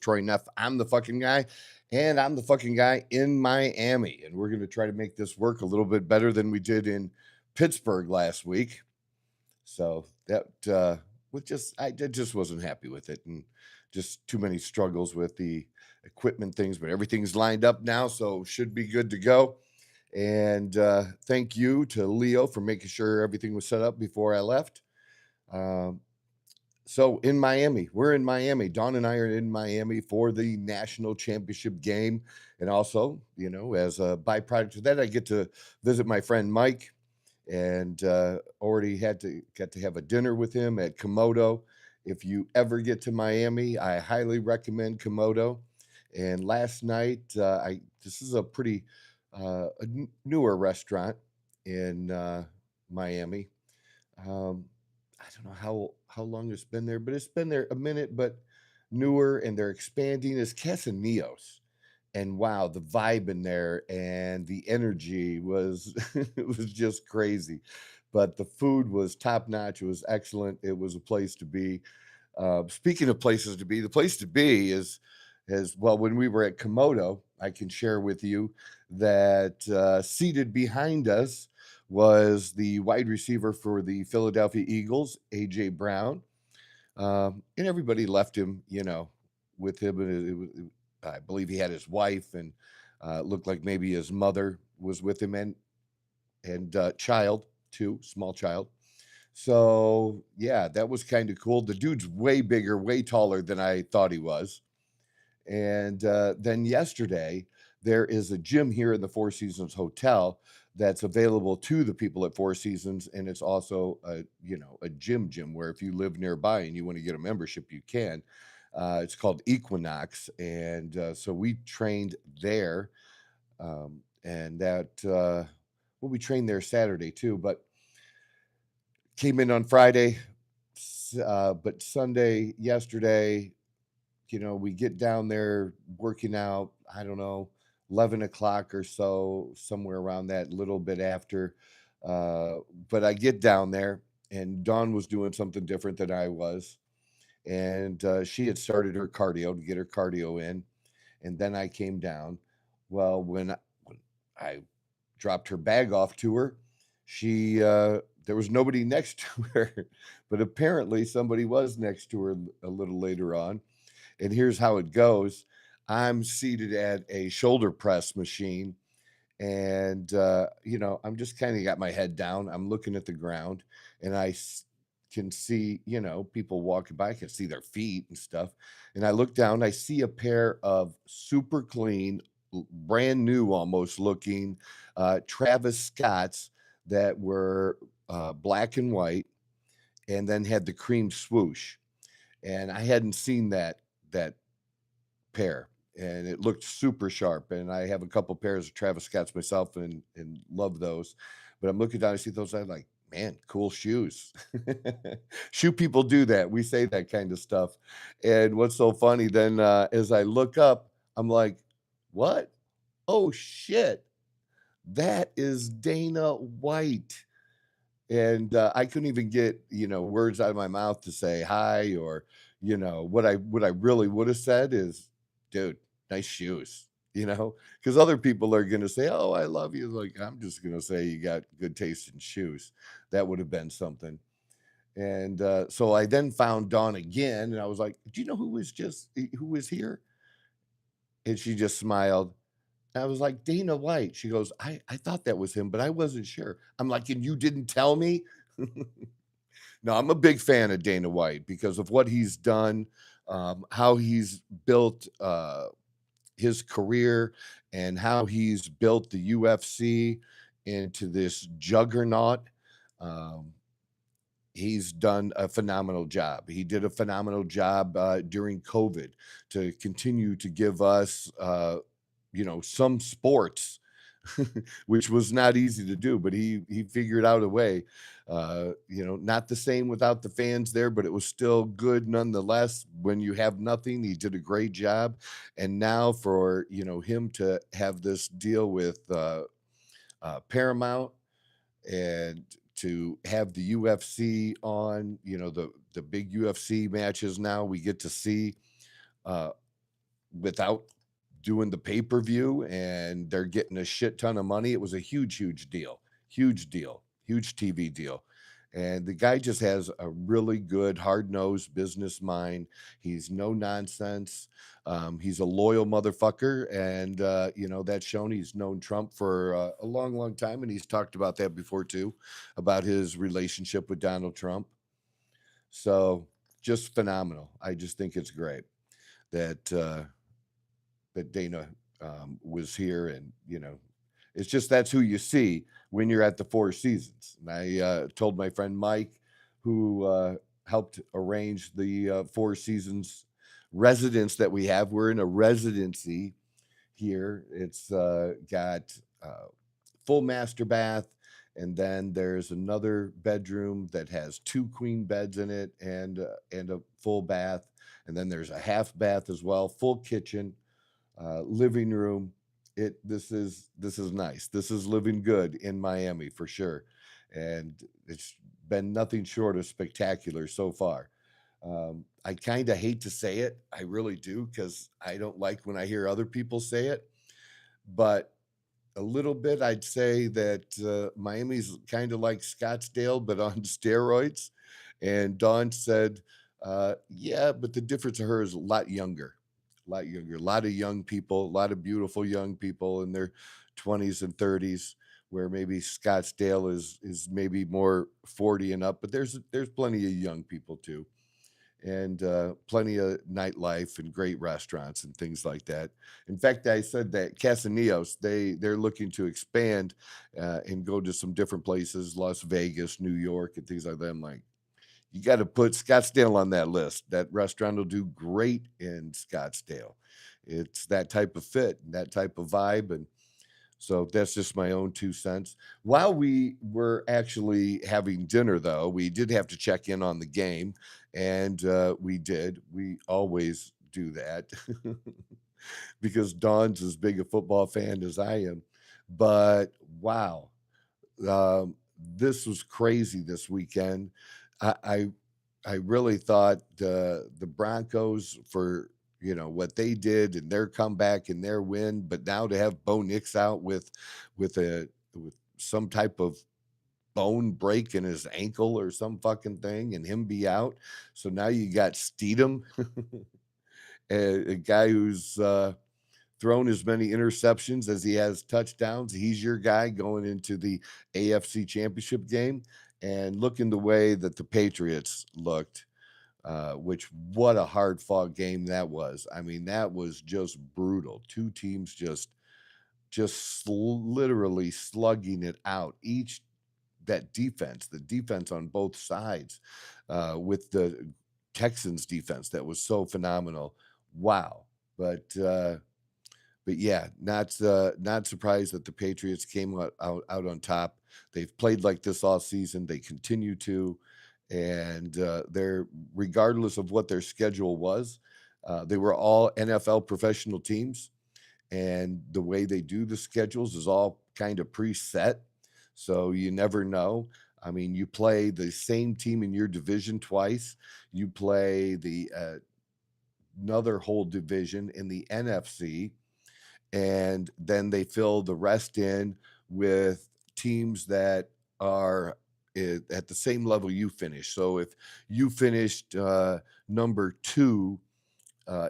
Troy Neff. I'm the fucking guy, and I'm the fucking guy in Miami. And we're going to try to make this work a little bit better than we did in Pittsburgh last week. So that I just wasn't happy with it, and just too many struggles with the equipment things. But everything's lined up now, so should be good to go. And thank you to Leo for making sure everything was set up before I left. Um, so in Miami, we're in Miami. Dawn and I are in Miami for the national championship game. And also, as a byproduct of that, I get to visit my friend Mike, and already got to have a dinner with him at Komodo. If you ever get to Miami, I highly recommend Komodo. And last night, this is a pretty newer restaurant in Miami. I don't know how long it's been there, but it's been there a minute, but newer, and they're expanding. Is Casamigos, and wow, the vibe in there and the energy was it was just crazy. But the food was top notch. It was excellent. It was a place to be. Speaking of places to be, the place to be is as well. When we were at Komodo, I can share with you that seated behind us was the wide receiver for the Philadelphia Eagles, AJ Brown, and everybody left him, with him. And I believe he had his wife, and looked like maybe his mother was with him, and child too, small child. So yeah, that was kind of cool. The dude's way bigger, way taller than I thought he was. And then yesterday, there is a gym here in the Four Seasons Hotel that's available to the people at Four Seasons, and it's also a gym where if you live nearby and you want to get a membership, you can. It's called Equinox, and so we trained there, and that we trained there Saturday too, but came in on Friday, but Sunday yesterday. We get down there working out, I don't know, 11 o'clock or so, somewhere around that, little bit after. But I get down there, and Dawn was doing something different than I was. And she had started her cardio to get her cardio in. And then I came down. Well, when I dropped her bag off to her, there was nobody next to her, but apparently somebody was next to her a little later on. And here's how it goes. I'm seated at a shoulder press machine, and I'm just kind of got my head down. I'm looking at the ground, and can see, people walking by. I can see their feet and stuff. And I look down, I see a pair of super clean, brand new almost looking Travis Scotts that were black and white, and then had the cream swoosh. And I hadn't seen that pair, and it looked super sharp. And I have a couple pairs of Travis Scotts myself, and love those. But I'm looking down, I see those, I'm like, man, cool shoes. Shoe people do that. We say that kind of stuff. And what's so funny then, as I look up, I'm like, what? Oh shit, that is Dana White. And I couldn't even get words out of my mouth to say hi, or what I really would have said is, dude, nice shoes, because other people are going to say, oh, I love you. Like, I'm just going to say you got good taste in shoes. That would have been something. And so I then found Dawn again, and I was like, do you know who was here? And she just smiled. I was like, Dana White. She goes, I thought that was him, but I wasn't sure. I'm like, and you didn't tell me? No, I'm a big fan of Dana White because of what he's done, how he's built his career, and how he's built the UFC into this juggernaut. Um, he's done a phenomenal job. He did a phenomenal job during COVID to continue to give us, some sports, which was not easy to do, but he figured out a way. Not the same without the fans there, but it was still good nonetheless. When you have nothing, he did a great job. And now for him to have this deal with Paramount, and to have the UFC on, the big UFC matches now we get to see. without doing the pay-per-view, and they're getting a shit ton of money. It was a huge deal. Huge deal. Huge TV deal. And the guy just has a really good, hard-nosed business mind. He's no nonsense. He's a loyal motherfucker, and that's shown. He's known Trump for a long time, and he's talked about that before too, about his relationship with Donald Trump. So just phenomenal. I just think it's great that that Dana was here, and it's just that's who you see when you're at the Four Seasons. And I told my friend Mike, who helped arrange the Four Seasons residence that we have. We're in a residency here. It's got full master bath, and then there's another bedroom that has 2 queen beds in it, and a full bath, and then there's a half bath as well, full kitchen, living room. This is nice. This is living good in Miami for sure, and it's been nothing short of spectacular so far. I kind of hate to say it, I really do, because I don't like when I hear other people say it, but a little bit, I'd say that Miami's kind of like Scottsdale, but on steroids. And Dawn said, yeah, but the difference of her is a lot younger, a lot of young people, a lot of beautiful young people in their 20s and 30s, where maybe Scottsdale is maybe more 40 and up, but there's plenty of young people too, and plenty of nightlife and great restaurants and things like that. In fact, I said that Casamigos, they're looking to expand and go to some different places, Las Vegas, New York, and things like that. I'm like, you got to put Scottsdale on that list. That restaurant will do great in Scottsdale. It's that type of fit, that type of vibe, and so that's just my own 2 cents. While we were actually having dinner, though, we did have to check in on the game, and we did. We always do that because Dawn's as big a football fan as I am. But wow, this was crazy this weekend. I I, I really thought the Broncos, for what they did and their comeback and their win, but now to have Bo Nix out with some type of bone break in his ankle or some fucking thing, and him be out. So now you got Steedham, a guy who's thrown as many interceptions as he has touchdowns. He's your guy going into the AFC Championship game, and looking the way that the Patriots looked, which what a hard fought game that was. I mean, that was just brutal. 2 teams just literally slugging it out. Each that defense, the defense on both sides, with the Texans defense that was so phenomenal. Wow. But yeah, not surprised that the Patriots came out on top. They've played like this all season. They continue to, and they're, regardless of what their schedule was, they were all NFL professional teams, and the way they do the schedules is all kind of preset, so you never know. I mean, you play the same team in your division twice. You play the another whole division in the NFC, and then they fill the rest in with teams that are at the same level you finish. So if you finished number 2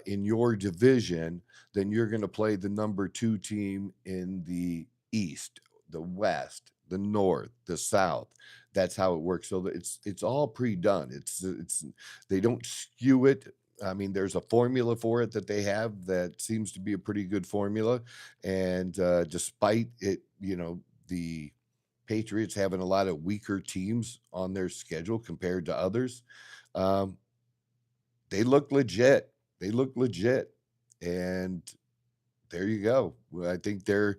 in your division, then you're going to play the number 2 team in the East, the West, the North, the South. That's how it works. So it's all pre-done. It's they don't skew it. I mean, there's a formula for it that they have that seems to be a pretty good formula, and despite it, the Patriots having a lot of weaker teams on their schedule compared to others, um, they look legit. They look legit, and there you go. Well, I think the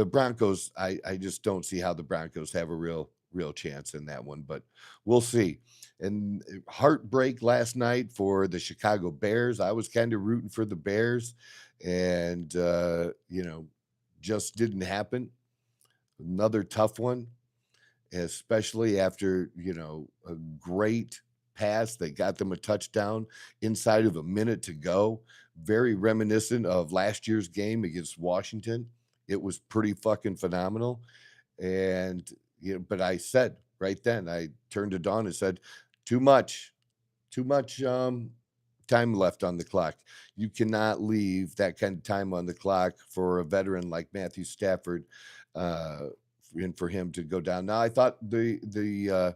Broncos. I just don't see how the Broncos have a real chance in that one, but we'll see. And heartbreak last night for the Chicago Bears. I was kind of rooting for the Bears, and just didn't happen. Another tough one, especially after a great pass that got them a touchdown inside of a minute to go. very reminiscent of last year's game against Washington. It was pretty fucking phenomenal. And, but I said right then, I turned to Dawn and said, too much, too much time left on the clock. You cannot leave that kind of time on the clock for a veteran like Matthew Stafford, uh, and for him to go down. Now, I thought the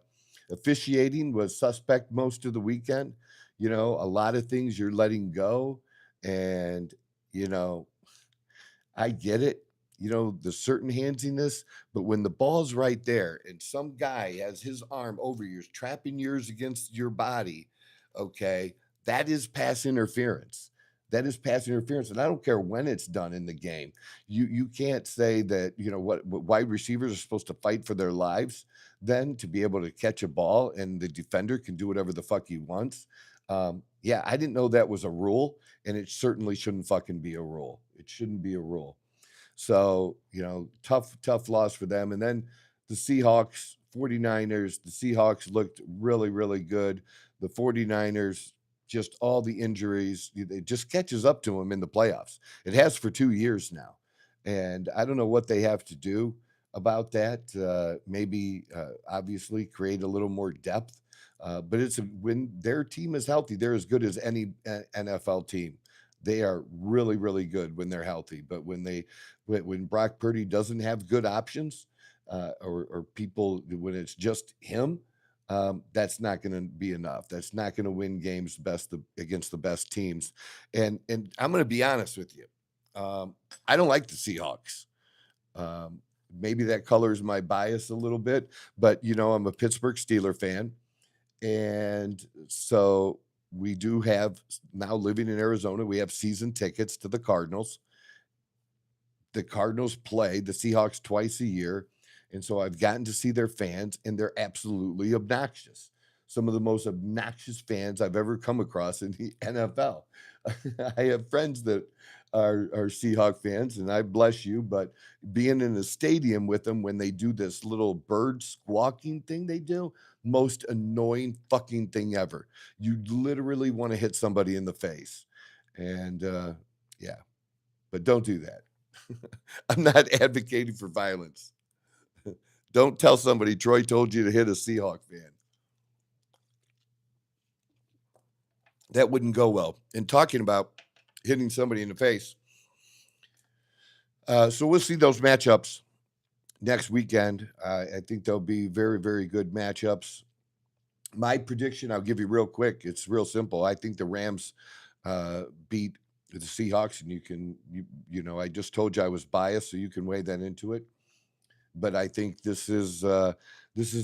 officiating was suspect most of the weekend. A lot of things you're letting go, and you know, I get it. The certain handsiness, but when the ball's right there and some guy has his arm over yours, trapping yours against your body, okay, that is pass interference. That is pass interference. And I don't care when it's done in the game. You can't say that, what wide receivers are supposed to fight for their lives then to be able to catch a ball and the defender can do whatever the fuck he wants. Yeah, I didn't know that was a rule, and it certainly shouldn't fucking be a rule. It shouldn't be a rule. So, tough loss for them. And then the Seahawks, 49ers, the Seahawks looked really, really good. The 49ers, just all the injuries, it just catches up to them in the playoffs. It has for 2 years now. And I don't know what they have to do about that. Maybe, obviously, create a little more depth. But when their team is healthy, they're as good as any NFL team. They are really, really good when they're healthy. But when Brock Purdy doesn't have good options, or people when it's just him, that's not going to be enough. That's not going to win games against the best teams. And I'm going to be honest with you. I don't like the Seahawks. Maybe that colors my bias a little bit, but I'm a Pittsburgh Steeler fan, and so we do have, now living in Arizona, we have season tickets to the Cardinals. The Cardinals play the Seahawks twice a year. And so I've gotten to see their fans, and they're absolutely obnoxious. Some of the most obnoxious fans I've ever come across in the NFL. I have friends that are Seahawk fans, and I bless you, but being in a stadium with them when they do this little bird squawking thing they do, most annoying fucking thing ever. You literally want to hit somebody in the face. And yeah, but don't do that. I'm not advocating for violence. Don't tell somebody Troy told you to hit a Seahawk fan. That wouldn't go well. And talking about hitting somebody in the face. So we'll see those matchups next weekend. I think they'll be very, very good matchups. My prediction, I'll give you real quick. It's real simple. I think the Rams beat the Seahawks, and I just told you I was biased, so you can weigh that into it. But I think this is the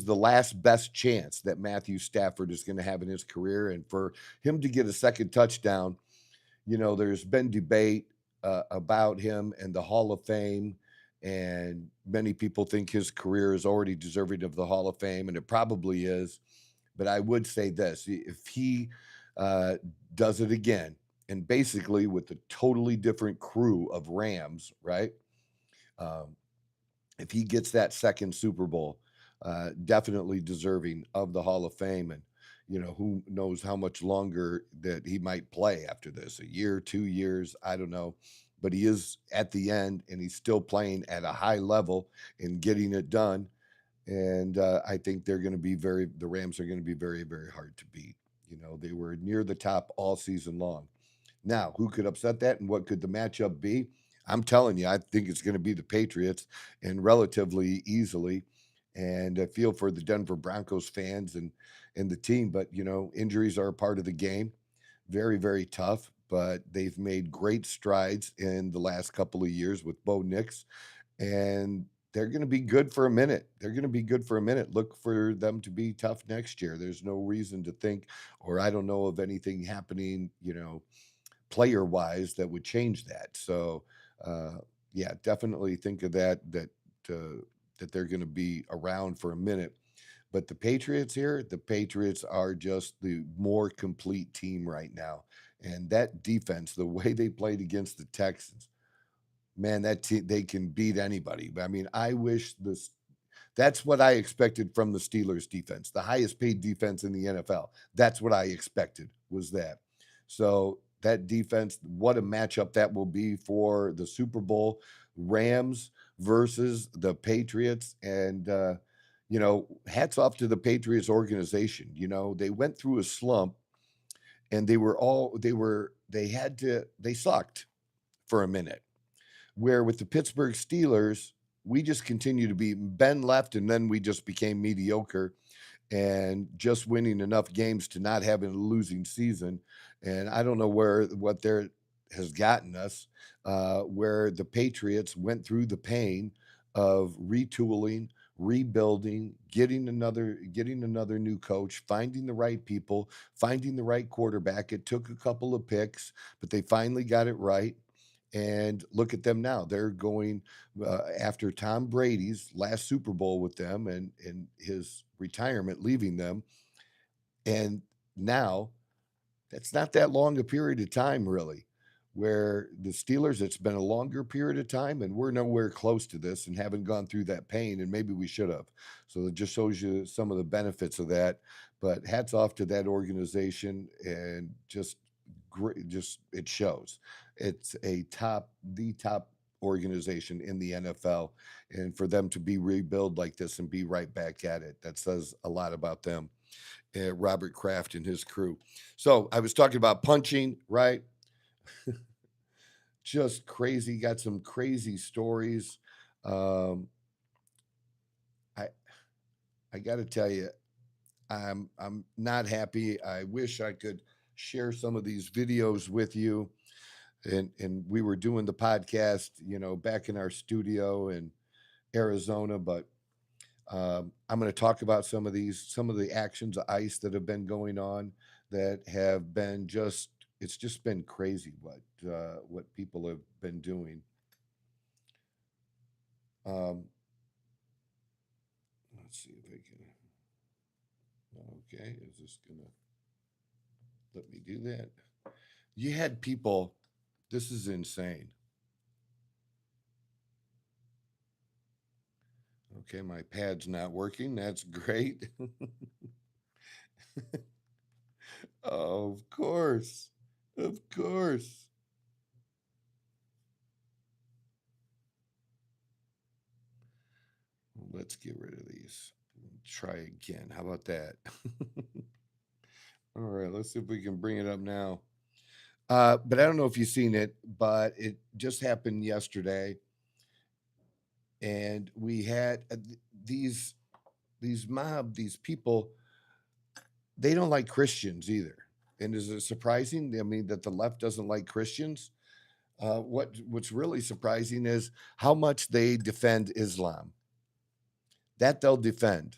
last best chance that Matthew Stafford is going to have in his career, and for him to get a second touchdown, there's been debate about him and the Hall of Fame, and many people think his career is already deserving of the Hall of Fame, and it probably is. But I would say this: if he does it again, and basically with a totally different crew of Rams, right? If he gets that second Super Bowl, definitely deserving of the Hall of Fame. And, who knows how much longer that he might play after this, a year, 2 years, I don't know. But he is at the end, and he's still playing at a high level and getting it done. And I think the Rams are going to be very, very hard to beat. They were near the top all season long. Now, who could upset that, and what could the matchup be? I'm telling you, I think it's going to be the Patriots, and relatively easily. And I feel for the Denver Broncos fans and the team, but injuries are a part of the game. Very, very tough, but they've made great strides in the last couple of years with Bo Nix, and they're going to be good for a minute. They're going to be good for a minute. Look for them to be tough next year. There's no reason to think, or I don't know of anything happening, player wise, that would change that. So, yeah, definitely think of that they're going to be around for a minute. But the Patriots are just the more complete team right now. And that defense, the way they played against the Texans, man, they can beat anybody. I mean, that's what I expected from the Steelers defense, the highest paid defense in the NFL. That's what I expected, was that. So that defense, what a matchup that will be for the Super Bowl. Rams versus the Patriots. And, hats off to the Patriots organization. They went through a slump and they sucked for a minute. Where with the Pittsburgh Steelers, we just continue to be Ben left and then we just became mediocre and just winning enough games to not having a losing season. And I don't know what there has gotten us, where the Patriots went through the pain of retooling, rebuilding, getting another new coach, finding the right people, finding the right quarterback. It took a couple of picks, but they finally got it right. And look at them now. They're going after Tom Brady's last Super Bowl with them and his retirement, leaving them. And now that's not that long a period of time, really, where the Steelers, it's been a longer period of time, and we're nowhere close to this and haven't gone through that pain, and maybe we should have. So it just shows you some of the benefits of that. But hats off to that organization, and just great, just it shows. It's the top organization in the NFL, and for them to be rebuild like this and be right back at it, that says a lot about them. Robert Kraft and his crew. So I was talking about punching, right? Just crazy. Got some crazy stories. Um, I I got to tell you, I'm not happy. I wish I could share some of these videos with you. And we were doing the podcast, back in our studio in Arizona, but I'm going to talk about some of the actions of ICE that have been going on that have been it's just been crazy what people have been doing. Um, let's see if I can. Okay, is this gonna let me do that? You had people. This is insane. Okay, my pad's not working. That's great. Of course. Of course. Let's get rid of these. Try again. How about that? All right, let's see if we can bring it up now. But I don't know if you've seen it, but it just happened yesterday, and we had these these people. They don't like Christians either. And is it surprising? I mean, that the left doesn't like Christians. What's really surprising is how much they defend Islam. That they'll defend.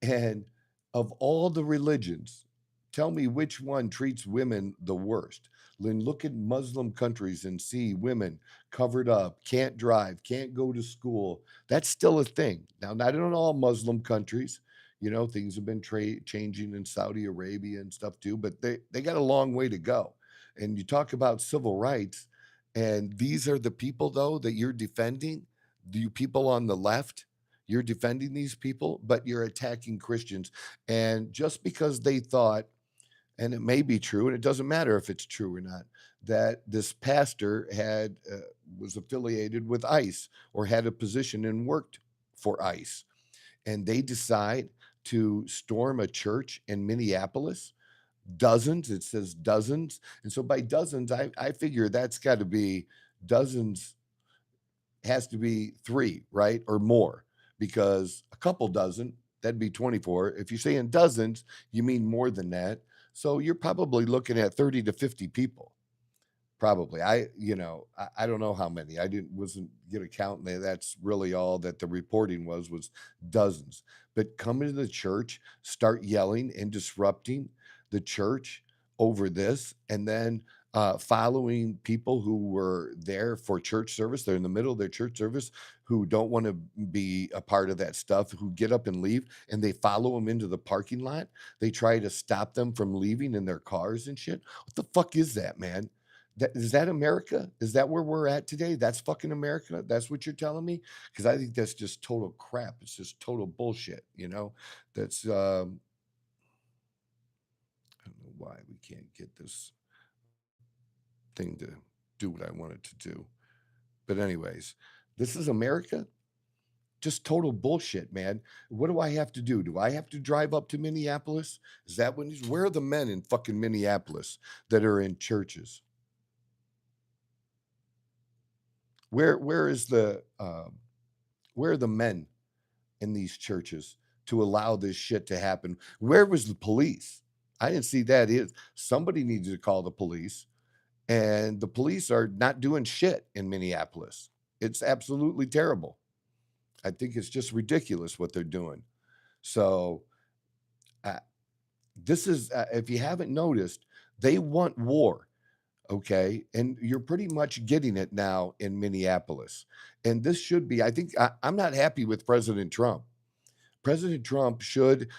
And of all the religions, tell me which one treats women the worst. Then look at Muslim countries and see women covered up, can't drive, can't go to school. That's still a thing. Now, not in all Muslim countries. Things have been changing in Saudi Arabia and stuff too, but they got a long way to go. And you talk about civil rights, and these are the people, though, that you're defending. You people on the left, you're defending these people, but you're attacking Christians. And just because they thought, and it may be true, and it doesn't matter if it's true or not, that this pastor was affiliated with ICE or had a position and worked for ICE, and they decide to storm a church in Minneapolis, dozens, it says dozens. And so by dozens, I figure that's got to be dozens, has to be three, right? Or more, because a couple dozen, that'd be 24. If you say in dozens, you mean more than that. So you're probably looking at 30 to 50 people. Probably. I don't know how many. I wasn't get a count. And that's really all that the reporting was dozens. But come into the church, start yelling and disrupting the church over this, and then following people who were there for church service. They're in the middle of their church service, who don't want to be a part of that stuff, who get up and leave, and they follow them into the parking lot. They try to stop them from leaving in their cars and shit. What the fuck is that, man? Is that America? Is that where we're at today? That's fucking America? That's what you're telling me? Because I think that's just total crap. It's just total bullshit. That's I don't know why we can't get this. thing to do what I wanted to do. But anyways, this is America. Just total bullshit, man. What do I have to do? Do I have to drive up to Minneapolis? Is that when where are the men in fucking Minneapolis that are in churches? Where is the where are the men in these churches to allow this shit to happen? Where was the police? I didn't see that. Somebody needed to call the police, and the police are not doing shit in Minneapolis. It's absolutely terrible. I think it's just ridiculous what they're doing. So, uh, this is, if you haven't noticed, they want war. Okay. And you're pretty much getting it now in Minneapolis. And this should be, I think, I'm not happy with President Trump. President Trump should,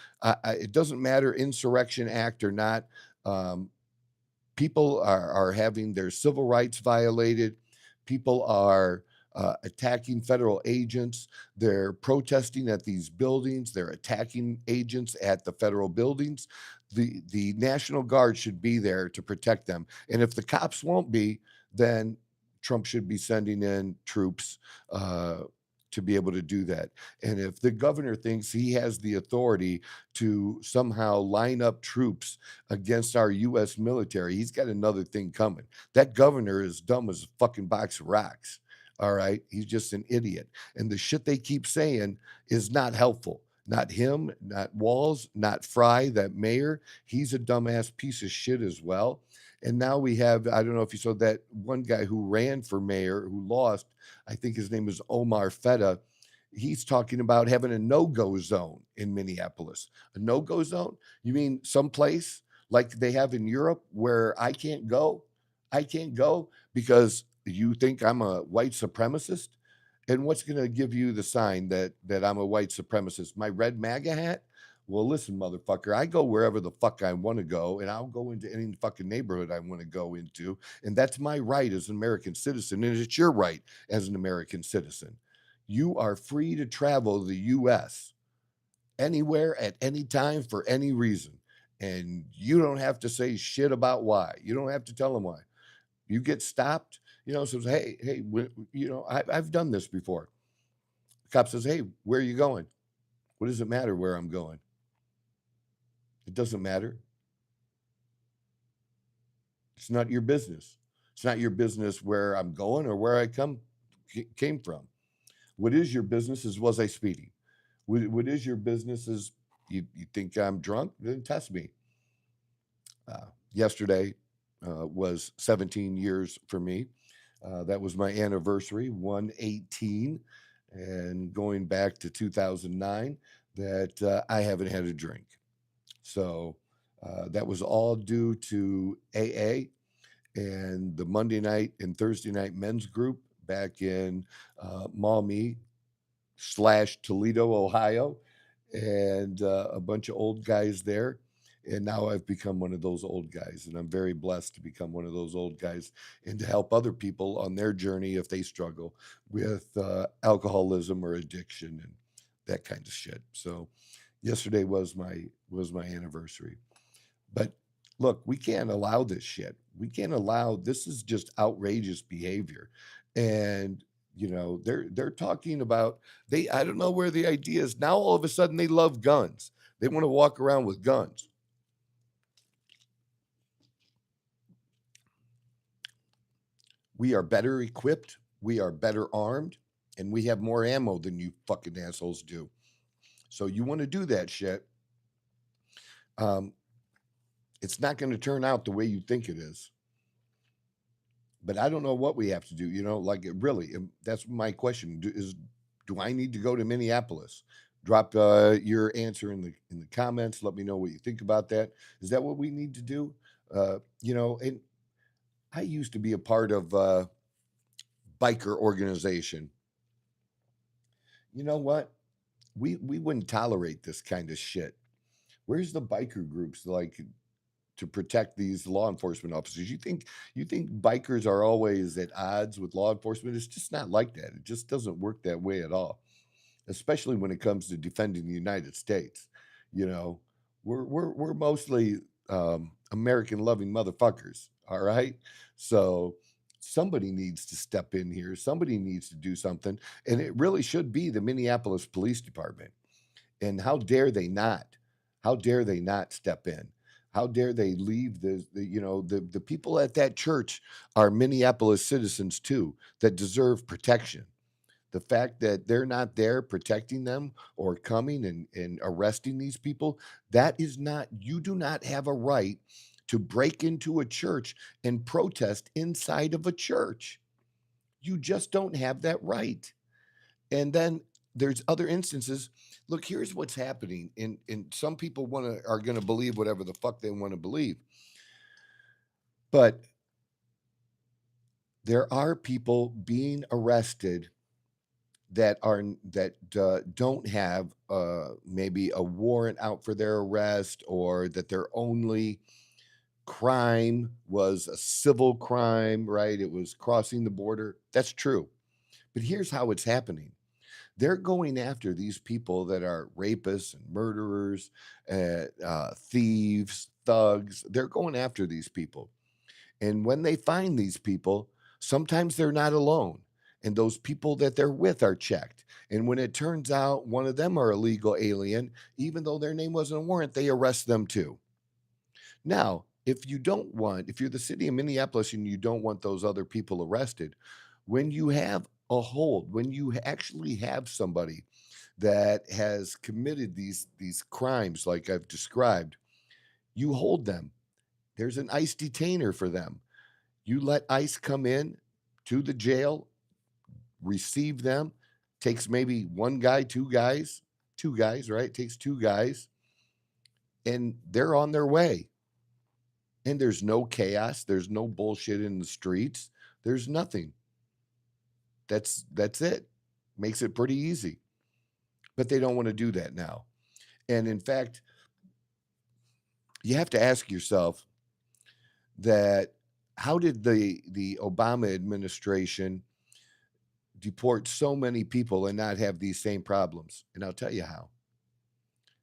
it doesn't matter, insurrection act or not. Um, People are having their civil rights violated. People are attacking federal agents. They're protesting at these buildings. They're attacking agents at the federal buildings. The National Guard should be there to protect them. And if the cops won't be, then Trump should be sending in troops to be able to do that. And if the governor thinks he has the authority to somehow line up troops against our U.S. military, he's got another thing coming. That governor is dumb as a fucking box of rocks. All right. He's just an idiot. And the shit they keep saying is not helpful. Not him, not Walz, not Fry, that mayor. He's a dumbass piece of shit as well. And now we have, I don't know if you saw that one guy who ran for mayor who lost. I think his name is Omar Feta. He's talking about having a no-go zone in Minneapolis. A no-go zone? You mean someplace like they have in Europe where I can't go? I can't go because you think I'm a white supremacist? And what's going to give you the sign that I'm a white supremacist? My red MAGA hat? Well, listen, motherfucker, I go wherever the fuck I want to go, and I'll go into any fucking neighborhood I want to go into. And that's my right as an American citizen. And it's your right as an American citizen. You are free to travel the US anywhere at any time for any reason. And you don't have to say shit about why. You don't have to tell them why. You get stopped, says, hey, I've done this before. The cop says, hey, where are you going? What does it matter where I'm going? It doesn't matter. It's not your business. It's not your business where I'm going or where I came from. What is your business is, was I speeding? What is your business is, you think I'm drunk? Then test me. Yesterday was 17 years for me. That was my anniversary, 118, and going back to 2009, that I haven't had a drink. So that was all due to AA and the Monday night and Thursday night men's group back in Maumee / Toledo, Ohio, and a bunch of old guys there. And now I've become one of those old guys, and I'm very blessed to become one of those old guys and to help other people on their journey if they struggle with alcoholism or addiction and that kind of shit. So yesterday was my anniversary. But look, we can't allow this shit. We can't allow, this is just outrageous behavior. And they're talking about, I don't know where the idea is. Now all of a sudden they love guns. They want to walk around with guns. We are better equipped, we are better armed, and we have more ammo than you fucking assholes do. So you want to do that shit. It's not going to turn out the way you think it is. But I don't know what we have to do. Like it really. That's my question. Do I need to go to Minneapolis? Drop your answer in the comments. Let me know what you think about that. Is that what we need to do? And I used to be a part of a biker organization. You know what? We wouldn't tolerate this kind of shit. Where's the biker groups like to protect these law enforcement officers? You think bikers are always at odds with law enforcement? It's just not like that. It just doesn't work that way at all, especially when it comes to defending the United States. We're mostly American loving motherfuckers. All right. So somebody needs to step in here. Somebody needs to do something. And it really should be the Minneapolis Police Department. And how dare they not? How dare they not step in? How dare they leave the people at that church are Minneapolis citizens too that deserve protection. The fact that they're not there protecting them or coming and arresting these people, that is not, you do not have a right to break into a church and protest inside of a church. You just don't have that right. And then there's other instances. Look, here's what's happening. And some people are gonna believe whatever the fuck they want to believe. But there are people being arrested that don't have maybe a warrant out for their arrest, or that their only crime was a civil crime, right? It was crossing the border. That's true. But here's how it's happening. They're going after these people that are rapists and murderers, thieves, thugs. They're going after these people. And when they find these people, sometimes they're not alone. And those people that they're with are checked. And when it turns out one of them are a legal alien, even though their name wasn't a warrant, they arrest them too. Now, if you're the city of Minneapolis and you don't want those other people arrested, when you have a hold, when you actually have somebody that has committed these crimes like I've described, you hold them. There's an ICE detainer for them. You let ICE come in to the jail, receive them. Takes maybe one guy, two guys, right? Takes two guys, and they're on their way. And there's no chaos. There's no bullshit in the streets. There's nothing. That's it. Makes it pretty easy. But they don't want to do that now. And in fact, you have to ask yourself that how did the Obama administration deport so many people and not have these same problems? And I'll tell you how.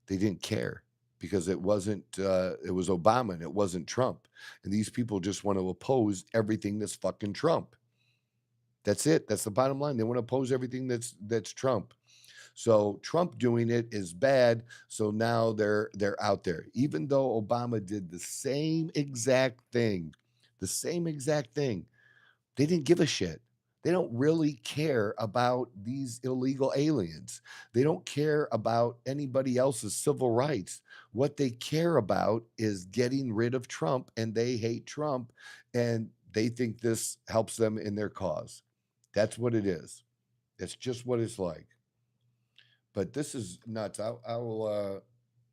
They didn't care, because it was Obama and it wasn't Trump. And these people just want to oppose everything that's fucking Trump. That's it. That's the bottom line. They want to oppose everything that's Trump. So Trump doing it is bad. So now they're out there. Even though Obama did the same exact thing, they didn't give a shit. They don't really care about these illegal aliens. They don't care about anybody else's civil rights. What they care about is getting rid of Trump, and they hate Trump, and they think this helps them in their cause. That's what it is. That's just what it's like. But this is nuts. I will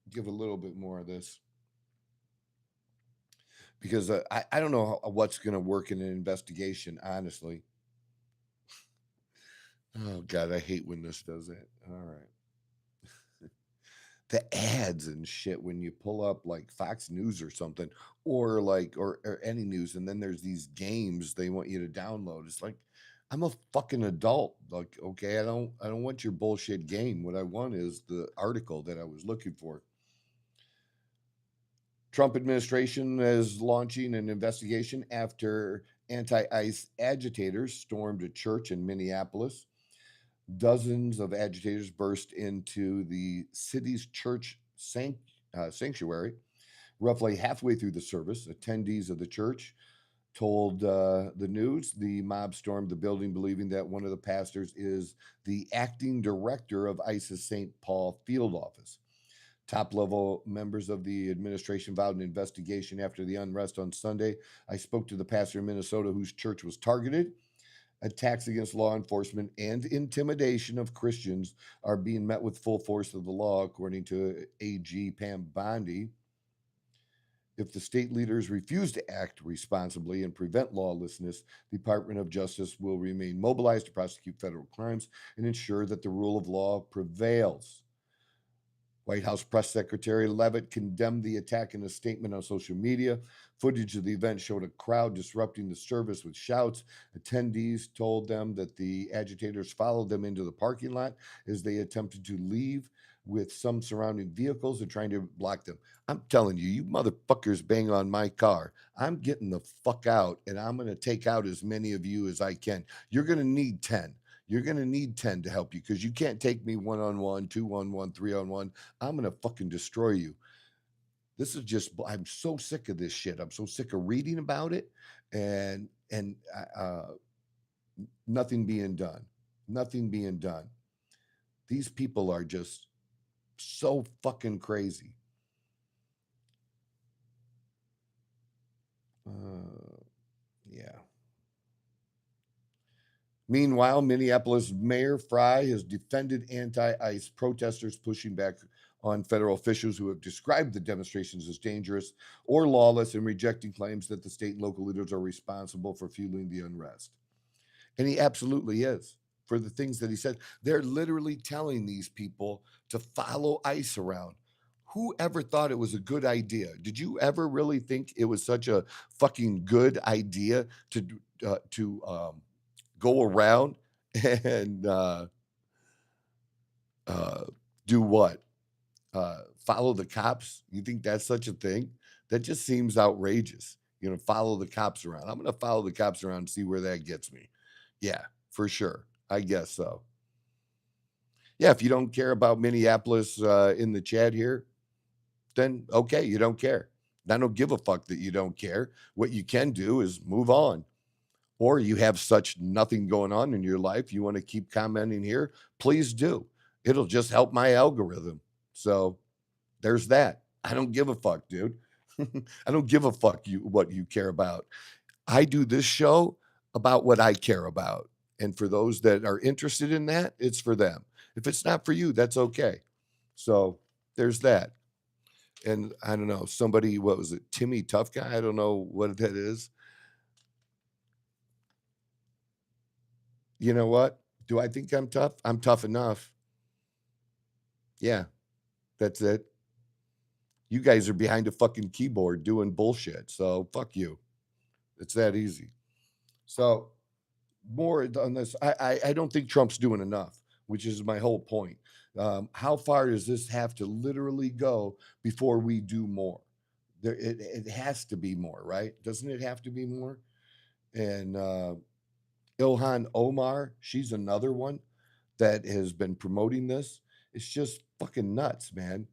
give a little bit more of this, because I don't know what's going to work in an investigation, honestly. Oh God, I hate when this does it. All right. The ads and shit when you pull up like Fox News or something, or any news, and then there's these games they want you to download. It's like, I'm a fucking adult. Like, okay, I don't want your bullshit game. What I want is the article that I was looking for. Trump administration is launching an investigation after anti-ICE agitators stormed a church in Minneapolis. Dozens of agitators burst into the city's church sanctuary. Roughly halfway through the service, attendees of the church told the news the mob stormed the building, believing that one of the pastors is the acting director of ICE's St. Paul field office. Top level members of the administration vowed an investigation after the unrest on Sunday. I spoke to the pastor in Minnesota whose church was targeted. Attacks against law enforcement and intimidation of Christians are being met with full force of the law, according to AG Pam Bondi. If the state leaders refuse to act responsibly and prevent lawlessness, the Department of Justice will remain mobilized to prosecute federal crimes and ensure that the rule of law prevails. White House Press Secretary Leavitt condemned the attack in a statement on social media. Footage of the event showed a crowd disrupting the service with shouts. Attendees told them that the agitators followed them into the parking lot as they attempted to leave, with some surrounding vehicles and trying to block them. I'm telling you, you motherfuckers bang on my car. I'm getting the fuck out and I'm going to take out as many of you as I can. You're going to need 10. You're going to need 10 to help you because you can't take me 1-on-1, 2-on-1, 3-on-1. I'm going to fucking destroy you. This is just, I'm so sick of this shit. I'm so sick of reading about it and nothing being done. Nothing being done. These people are just so fucking crazy. Yeah. Meanwhile, Minneapolis Mayor Fry has defended anti-ICE protesters pushing back on federal officials who have described the demonstrations as dangerous or lawless and rejecting claims that the state and local leaders are responsible for fueling the unrest. And he absolutely is for the things that he said. They're literally telling these people to follow ICE around. Who ever thought it was a good idea? Did you ever really think it was such a fucking good idea to go around and do what? Follow the cops? You think that's such a thing? That just seems outrageous. Follow the cops around. I'm going to follow the cops around and see where that gets me. Yeah, for sure. I guess so. Yeah, if you don't care about Minneapolis in the chat here, then okay, you don't care. I don't give a fuck that you don't care. What you can do is move on. Or you have such nothing going on in your life, you want to keep commenting here, please do. It'll just help my algorithm. So there's that. I don't give a fuck, dude. I don't give a fuck what you care about. I do this show about what I care about. And for those that are interested in that, it's for them. If it's not for you, that's okay. So there's that. And I don't know, somebody, what was it? Timmy Tough Guy? I don't know what that is. You know what? Do I think I'm tough? I'm tough enough. Yeah, that's it. You guys are behind a fucking keyboard doing bullshit. So fuck you. It's that easy. So more on this. I don't think Trump's doing enough, which is my whole point. How far does this have to literally go before we do more? It has to be more, right? Doesn't it have to be more? And Ilhan Omar, she's another one that has been promoting this. It's just fucking nuts, man.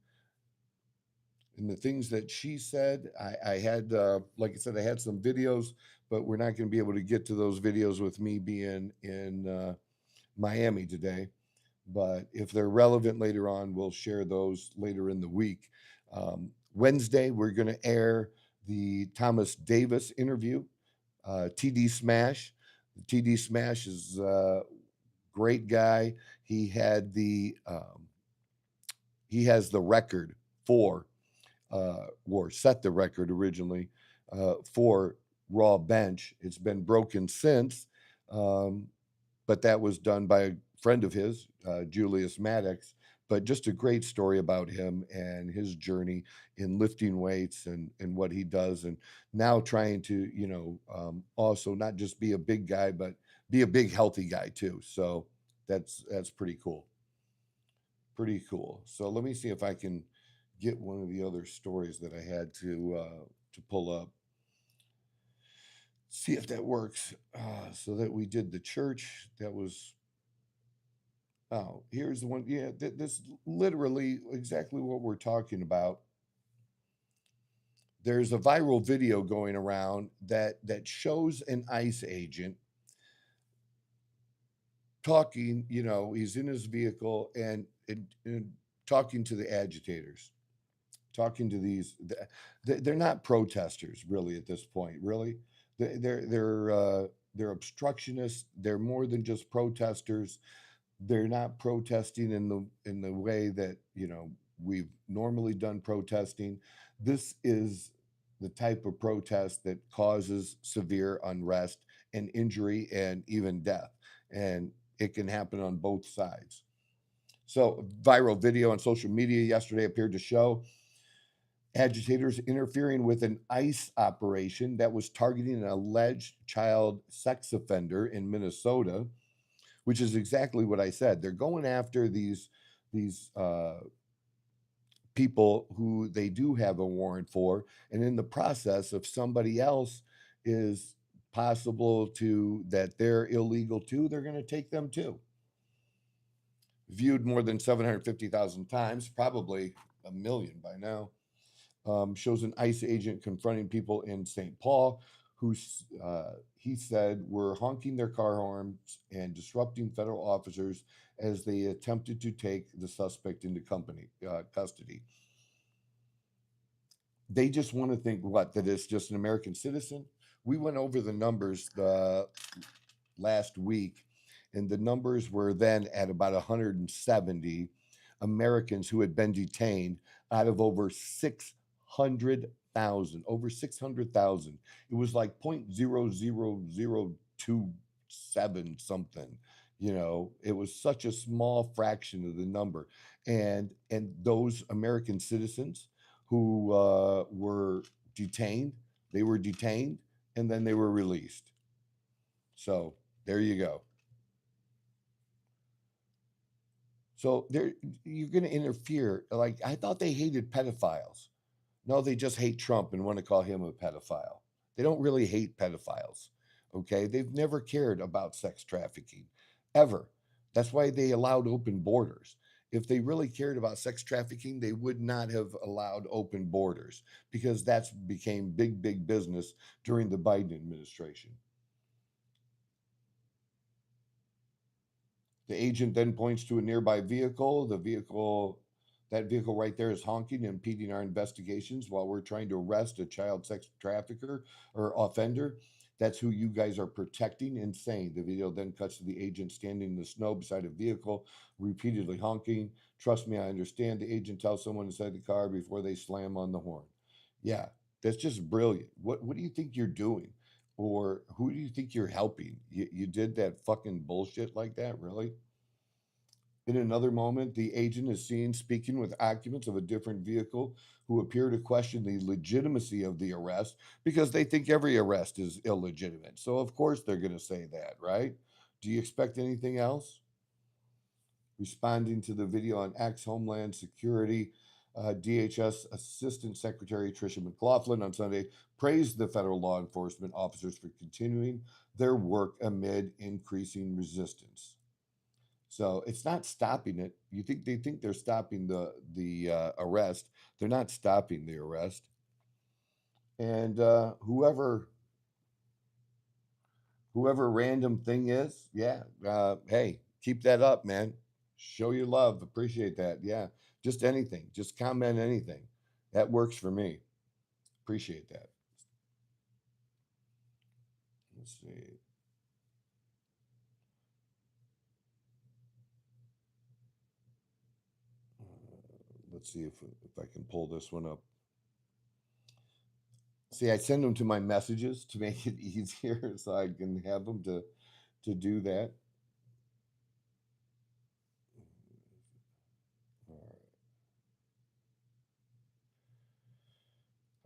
And the things that she said, I had, like I said, I had some videos, but we're not going to be able to get to those videos with me being in Miami today. But if they're relevant later on, we'll share those later in the week. Wednesday, we're going to air the Thomas Davis interview, TD Smash. TD Smash is a great guy. He had he has the record for or set the record originally for Raw Bench. It's been broken since, but that was done by a friend of his, Julius Maddox. But just a great story about him and his journey in lifting weights and what he does, and now trying to also not just be a big guy, but be a big healthy guy too. So that's pretty cool. Pretty cool. So let me see if I can get one of the other stories that I had to pull up. See if that works. So that we did the church. That was. Oh, here's the one. Yeah, this literally exactly what we're talking about. There's a viral video going around that shows an ICE agent talking. He's in his vehicle and talking to the agitators, talking to these. They're not protesters really at this point. Really, they're obstructionists. They're more than just protesters. They're not protesting in the way that we've normally done protesting. This is the type of protest that causes severe unrest and injury and even death, and it can happen on both sides. So, viral video on social media yesterday appeared to show agitators interfering with an ICE operation that was targeting an alleged child sex offender in Minnesota, which is exactly what I said. They're going after these people who they do have a warrant for, and in the process, if somebody else is possible to that they're illegal too, they're going to take them too. Viewed more than 750,000 times, probably a million by now. Shows an ICE agent confronting people in St. Paul who he said were honking their car horns and disrupting federal officers as they attempted to take the suspect into custody. They just want to think that it's just an American citizen. We went over the numbers last week, and the numbers were then at about 170 Americans who had been detained out of over 600,000. Over 600,000. It was like 0.00027 something. It was such a small fraction of the number, and those American citizens who were detained, they were detained, and then they were released. So there you go. So you're going to interfere. Like, I thought they hated pedophiles. No, they just hate Trump and want to call him a pedophile. They don't really hate pedophiles. Okay. They've never cared about sex trafficking ever. That's why they allowed open borders. If they really cared about sex trafficking, they would not have allowed open borders, because that's became big business during the Biden administration. The agent then points to a nearby vehicle. That vehicle right there is honking and impeding our investigations while we're trying to arrest a child sex trafficker or offender. That's who you guys are protecting and saying. The video then cuts to the agent standing in the snow beside a vehicle, repeatedly honking. Trust me, I understand. The agent tells someone inside the car before they slam on the horn. Yeah, that's just brilliant. What do you think you're doing? Or who do you think you're helping? You did that fucking bullshit like that, really? In another moment, the agent is seen speaking with occupants of a different vehicle who appear to question the legitimacy of the arrest because they think every arrest is illegitimate. So, of course, they're going to say that, right? Do you expect anything else? Responding to the video on X, Homeland Security, DHS Assistant Secretary Tricia McLaughlin on Sunday praised the federal law enforcement officers for continuing their work amid increasing resistance. So it's not stopping it. They think they're stopping the arrest. They're not stopping the arrest. And whoever random thing is, yeah. Hey, keep that up, man. Show your love. Appreciate that. Yeah. Just anything. Just comment anything. That works for me. Appreciate that. Let's see. Let's see if I can pull this one up. See, I send them to my messages to make it easier, so I can have them to do that. All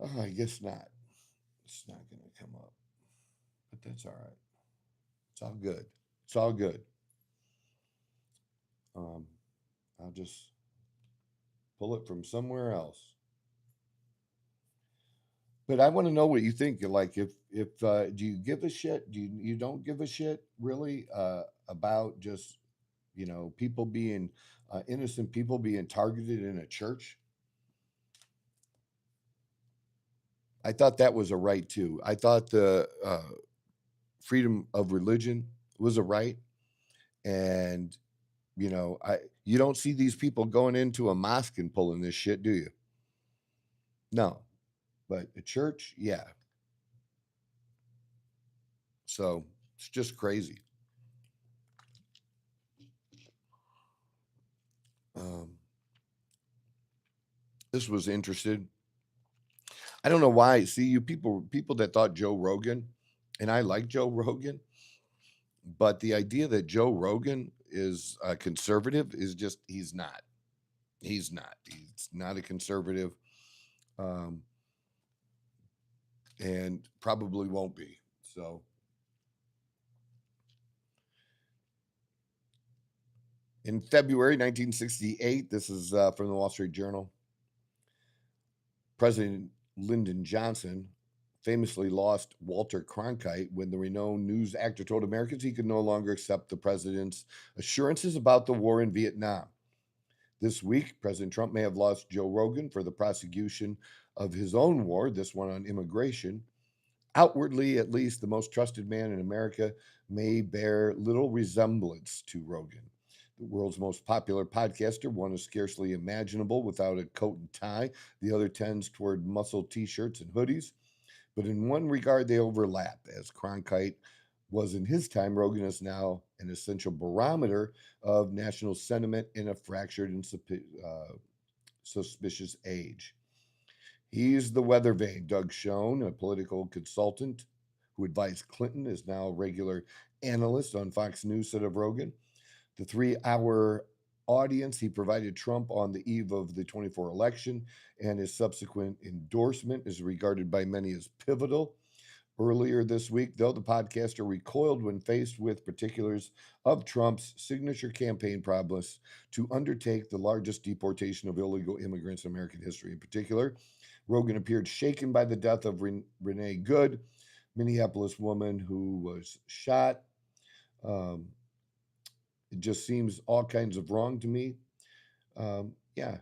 right. Oh, I guess not. It's not going to come up, but that's all right. It's all good. It's all good. Um, I'll just pull it from somewhere else. But I want to know what you think. Like, if do you give a shit? Do you don't give a shit really about just people being innocent people being targeted in a church? I thought that was a right too. I thought the freedom of religion was a right, and you don't see these people going into a mosque and pulling this shit, do you? No, but a church, yeah. So it's just crazy. Um, this was interested. I don't know why. See, you people that thought Joe Rogan, and I like Joe Rogan, but the idea that Joe Rogan is a conservative is just he's not. He's not. He's not a conservative, and probably won't be. So, in February 1968, this is from the Wall Street Journal. President Lyndon Johnson famously lost Walter Cronkite when the renowned news actor told Americans he could no longer accept the president's assurances about the war in Vietnam. This week, President Trump may have lost Joe Rogan for the prosecution of his own war, this one on immigration. Outwardly, at least, the most trusted man in America may bear little resemblance to Rogan. The world's most popular podcaster, one is scarcely imaginable without a coat and tie. The other tends toward muscle t-shirts and hoodies. But in one regard, they overlap. As Cronkite was in his time, Rogan is now an essential barometer of national sentiment in a fractured and suspicious age. He's the weather vane. Doug Schoen, a political consultant who advised Clinton, is now a regular analyst on Fox News, said of Rogan. The 3-hour audience he provided Trump on the eve of the 24 election and his subsequent endorsement is regarded by many as pivotal. Earlier this week, though, the podcaster recoiled when faced with particulars of Trump's signature campaign promise to undertake the largest deportation of illegal immigrants in American history. In particular, Rogan appeared shaken by the death of Renee Good, Minneapolis woman who was shot. It just seems all kinds of wrong to me. Yeah,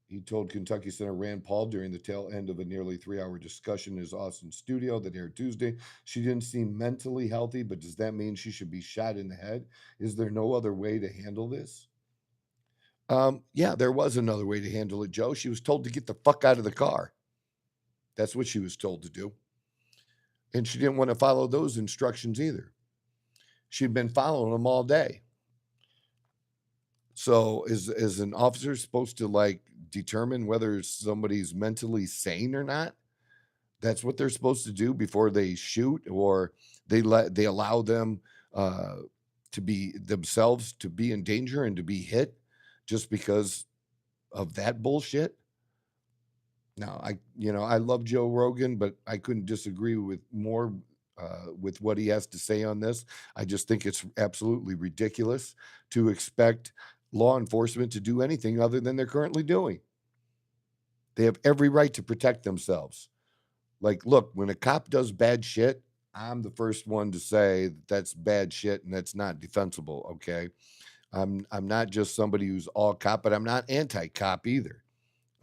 he told Kentucky Senator Rand Paul during the tail end of a nearly 3-hour discussion in his Austin studio that aired Tuesday. She didn't seem mentally healthy, but does that mean she should be shot in the head? Is there no other way to handle this? Yeah, there was another way to handle it, Joe. She was told to get the fuck out of the car. That's what she was told to do. And she didn't want to follow those instructions either. She'd been following them all day. So is an officer supposed to like determine whether somebody's mentally sane or not? That's what they're supposed to do before they shoot, or they allow them to be themselves to be in danger and to be hit just because of that bullshit. Now, I love Joe Rogan, but I couldn't disagree with more with what he has to say on this. I just think it's absolutely ridiculous to expect law enforcement to do anything other than they're currently doing. They have every right to protect themselves. Like, look, when a cop does bad shit, I'm the first one to say that that's bad shit and that's not defensible, okay? I'm not just somebody who's all cop, but I'm not anti-cop either,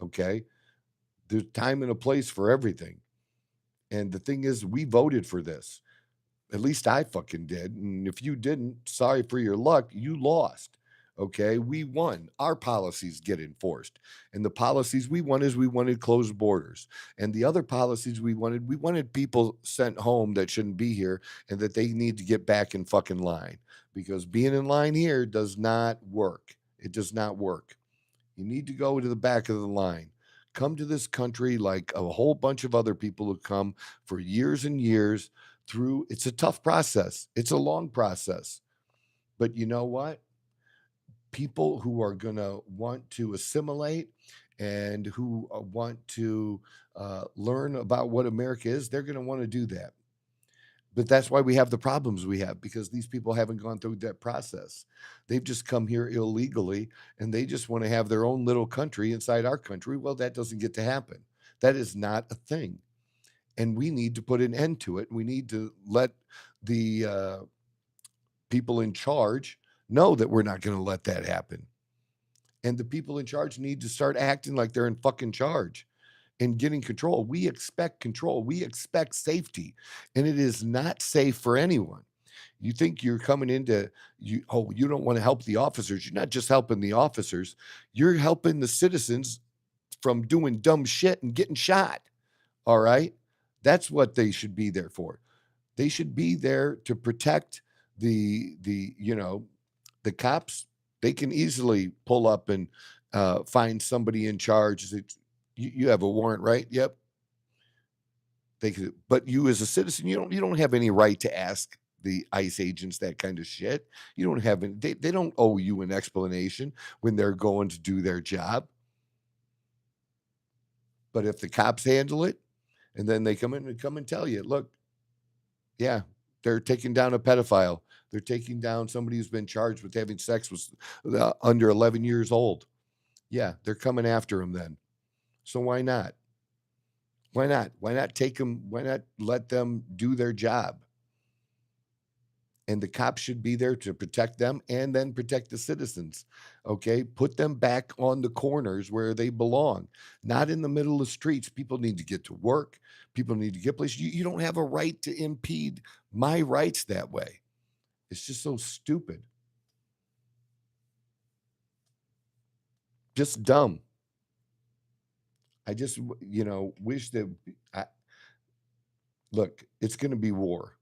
okay? There's time and a place for everything. And the thing is, we voted for this. At least I fucking did. And if you didn't, sorry for your luck, you lost. Okay, we won. Our policies get enforced. And the policies we won is we wanted closed borders. And the other policies we wanted people sent home that shouldn't be here and that they need to get back in fucking line. Because being in line here does not work. It does not work. You need to go to the back of the line. Come to this country like a whole bunch of other people who come for years and years through. It's a tough process. It's a long process. But you know what? People who are going to want to assimilate and who want to learn about what America is, they're going to want to do that. But that's why we have the problems we have, because these people haven't gone through that process. They've just come here illegally and they just want to have their own little country inside our country. Well, that doesn't get to happen. That is not a thing. And we need to put an end to it. We need to let the people in charge know that we're not going to let that happen. And the people in charge need to start acting like they're in fucking charge and getting control. We expect control. We expect safety. And it is not safe for anyone. You think you're coming into, you don't want to help the officers. You're not just helping the officers. You're helping the citizens from doing dumb shit and getting shot. All right? That's what they should be there for. They should be there to protect the cops. They can easily pull up and find somebody in charge. You have a warrant, right? Yep. They could, but you as a citizen, you don't have any right to ask the ICE agents that kind of shit. You don't have any, they don't owe you an explanation when they're going to do their job. But if the cops handle it, and then they come and tell you, look, yeah, they're taking down a pedophile. They're taking down somebody who's been charged with having sex with under 11 years old. Yeah, they're coming after him then. So why not? Why not? Why not take them? Why not let them do their job? And the cops should be there to protect them and then protect the citizens. Okay. Put them back on the corners where they belong, not in the middle of streets. People need to get to work. People need to get places. You don't have a right to impede my rights that way. It's just so stupid. Just dumb. I just, wish that look, it's going to be war.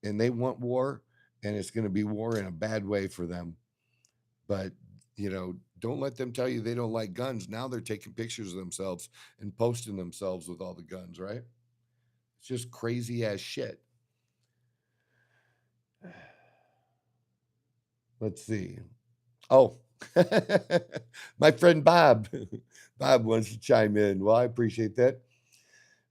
And they want war, and it's going to be war in a bad way for them. But, don't let them tell you they don't like guns. Now they're taking pictures of themselves and posting themselves with all the guns, right? It's just crazy ass shit. Let's see. Oh, my friend Bob. Bob wants to chime in. Well, I appreciate that.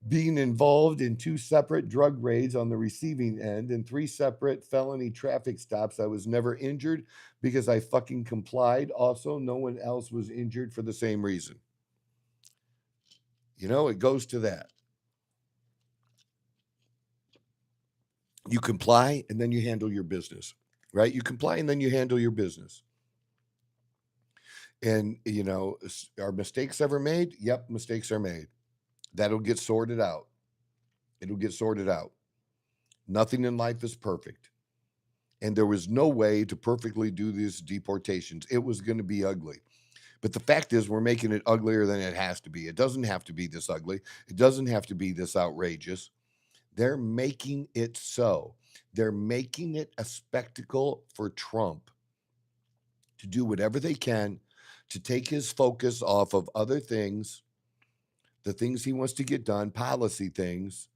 Being involved in 2 separate drug raids on the receiving end and 3 separate felony traffic stops. I was never injured because I fucking complied. Also, no one else was injured for the same reason. It goes to that. You comply and then you handle your business, right? You comply and then you handle your business. And, are mistakes ever made? Yep, mistakes are made. That'll get sorted out. It'll get sorted out. Nothing in life is perfect. And there was no way to perfectly do these deportations. It was going to be ugly. But the fact is, we're making it uglier than it has to be. It doesn't have to be this ugly. It doesn't have to be this outrageous. They're making it so. They're making it a spectacle for Trump to do whatever they can to take his focus off of other things, the things he wants to get done, policy things,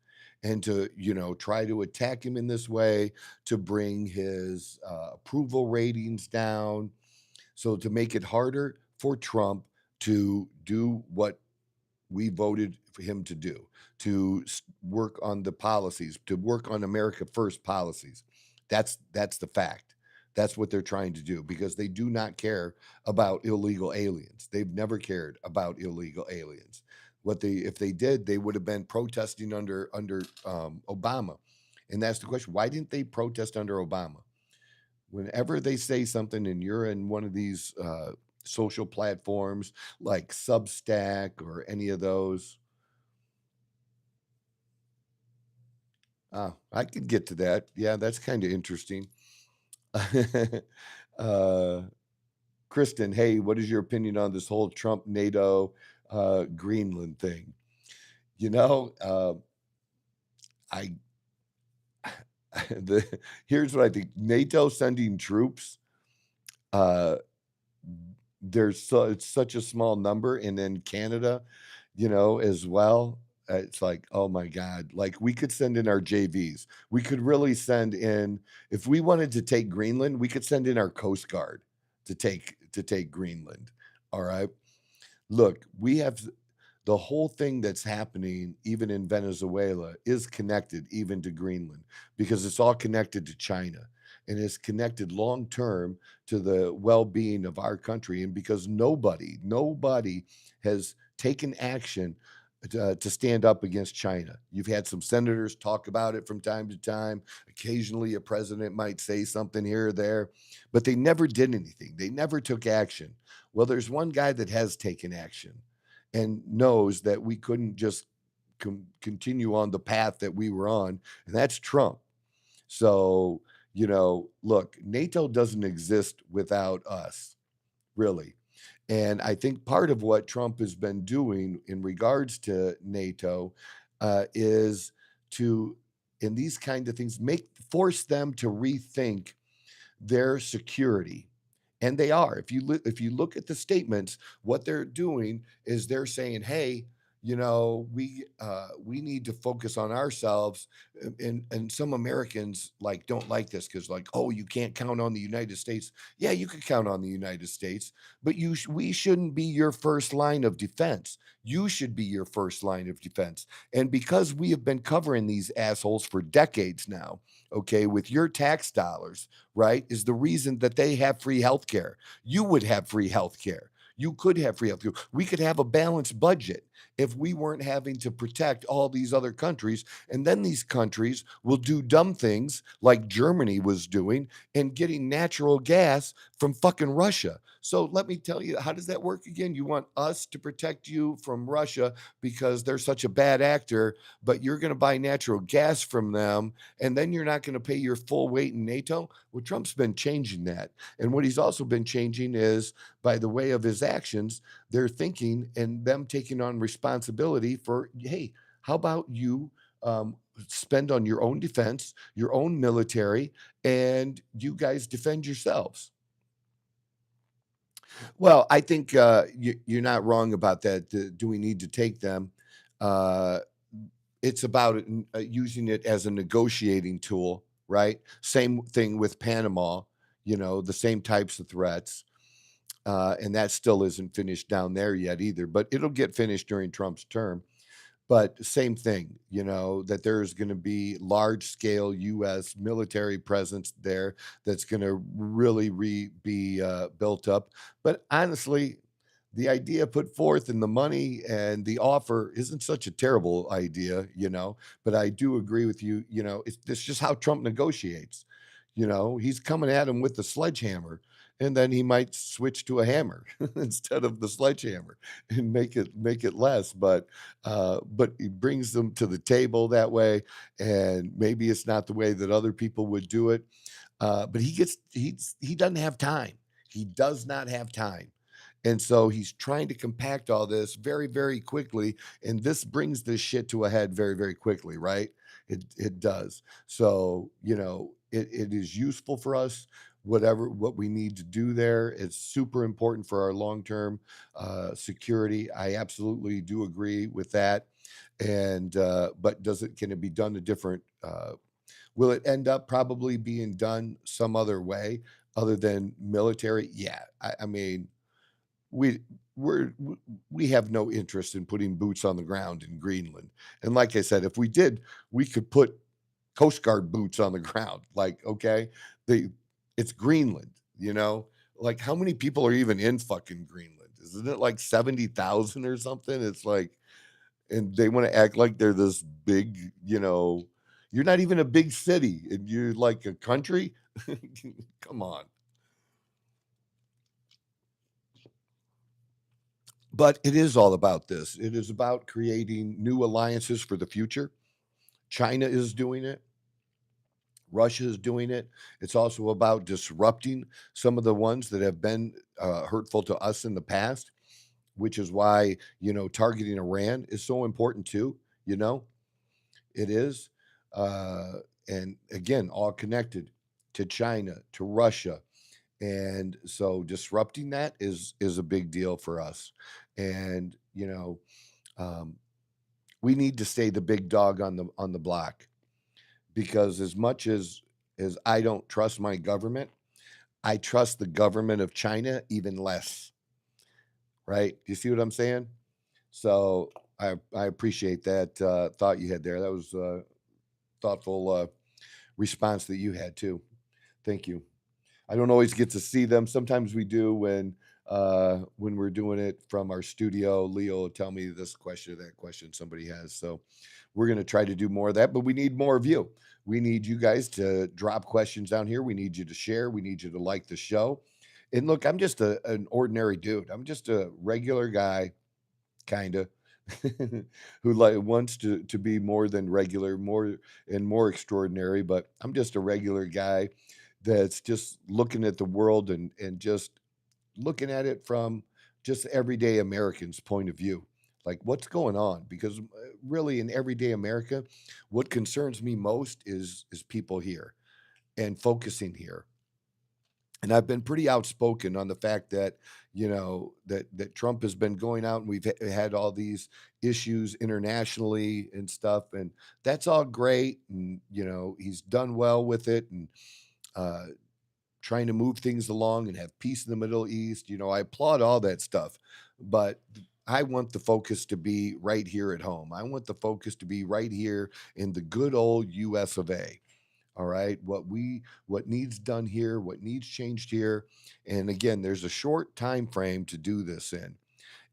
and to, try to attack him in this way to bring his approval ratings down. So to make it harder for Trump to do what we voted for him to do, to work on the policies, to work on America First policies. That's the fact. That's what they're trying to do because they do not care about illegal aliens. They've never cared about illegal aliens. If they did, they would have been protesting under Obama. And that's the question. Why didn't they protest under Obama? Whenever they say something and you're in one of these social platforms like Substack or any of those, I could get to that. Yeah, that's kind of interesting. Kristen, hey, what is your opinion on this whole Trump NATO Greenland thing? I here's what I think. NATO sending troops, it's such a small number, and then Canada, as well. It's like, oh my God, like we could send in our JVs. We could really send in, if we wanted to take Greenland, we could send in our Coast Guard to take Greenland. All right. Look, we have the whole thing that's happening, even in Venezuela, is connected even to Greenland because it's all connected to China and it's connected long term to the well-being of our country. And because nobody has taken action to stand up against China. You've had some senators talk about it from time to time. Occasionally, a president might say something here or there, but they never did anything. They never took action. Well, there's one guy that has taken action and knows that we couldn't just continue on the path that we were on, and that's Trump. So, look, NATO doesn't exist without us, really. And I think part of what Trump has been doing in regards to NATO is to, in these kind of things, force them to rethink their security. And they are. If you look at the statements, what they're doing is they're saying, hey, we need to focus on ourselves. And some Americans don't like this because oh, you can't count on the United States. Yeah, you can count on the United States, but we shouldn't be your first line of defense. You should be your first line of defense. And because we have been covering these assholes for decades now, okay, with your tax dollars, right, is the reason that they have free health care. You would have free health care. You could have free health care. We could have a balanced budget. if we weren't having to protect all these other countries. And then these countries will do dumb things like Germany was doing and getting natural gas from fucking Russia. So let me tell you, how does that work again? You want us to protect you from Russia because they're such a bad actor, but you're going to buy natural gas from them, and then you're not going to pay your full weight in NATO? Well, Trump's been changing that. And what he's also been changing is, by the way of his actions, they're thinking and them taking on responsibility for, hey, how about you spend on your own defense, your own military, and you guys defend yourselves? Well, I think you're not wrong about that. Do we need to take them? Uh, it's about using it as a negotiating tool, right? Same thing with Panama, the same types of threats. And that still isn't finished down there yet either, but it'll get finished during Trump's term. But same thing, that there's going to be large scale U.S. military presence there that's going to really be built up. But honestly, the idea put forth and the money and the offer isn't such a terrible idea, But I do agree with you, it's just how Trump negotiates. He's coming at him with the sledgehammer, and then he might switch to a hammer instead of the sledgehammer and make it less. But he brings them to the table that way, and maybe it's not the way that other people would do it. But he doesn't have time. He does not have time. And so he's trying to compact all this very, very quickly. And this brings this shit to a head very, very quickly, right? It does. So, it is useful for us, what we need to do there. It's super important for our long-term security. I absolutely do agree with that. And but can it be done a different will it end up probably being done some other way other than military? Yeah. I mean, we we're we have no interest in putting boots on the ground in Greenland. And like I said, if we did, we could put Coast Guard boots on the ground. Like, okay, they it's Greenland, Like, how many people are even in fucking Greenland? Isn't it like 70,000 or something? It's like, and they want to act like they're this big, you're not even a big city and you're like a country. Come on. But it is all about this. It is about creating new alliances for the future. China is doing it. Russia is doing it. It's also about disrupting some of the ones that have been hurtful to us in the past, which is why, targeting Iran is so important too. You know, it is. Uh, and again, all connected to China, to Russia. And so disrupting that is a big deal for us. And, um, we need to stay the big dog on the block, because as much as I don't trust my government, I trust the government of China even less. Right? You see what I'm saying? So I appreciate that thought you had there. That was a thoughtful response that you had too. Thank you. I don't always get to see them. Sometimes we do when we're doing it from our studio. Leo will tell me this question or that question somebody has. So we're going to try to do more of that, but we need more of you. We need you guys to drop questions down here. We need you to share. We need you to like the show. And look, I'm just an ordinary dude. I'm just a regular guy, kind of, who like wants to be more than regular, more extraordinary. But I'm just a regular guy that's just looking at the world and just looking at it from just everyday Americans' point of view. Like, what's going on? Because really, in everyday America, what concerns me most is people here and focusing here. And I've been pretty outspoken on the fact that, that Trump has been going out and we've had all these issues internationally and stuff, and that's all great. And he's done well with it, and uh, trying to move things along and have peace in the Middle East. I applaud all that stuff, but I want the focus to be right here at home. I want the focus to be right here in the good old US of A. All right. What needs done here, what needs changed here. And again, there's a short time frame to do this in.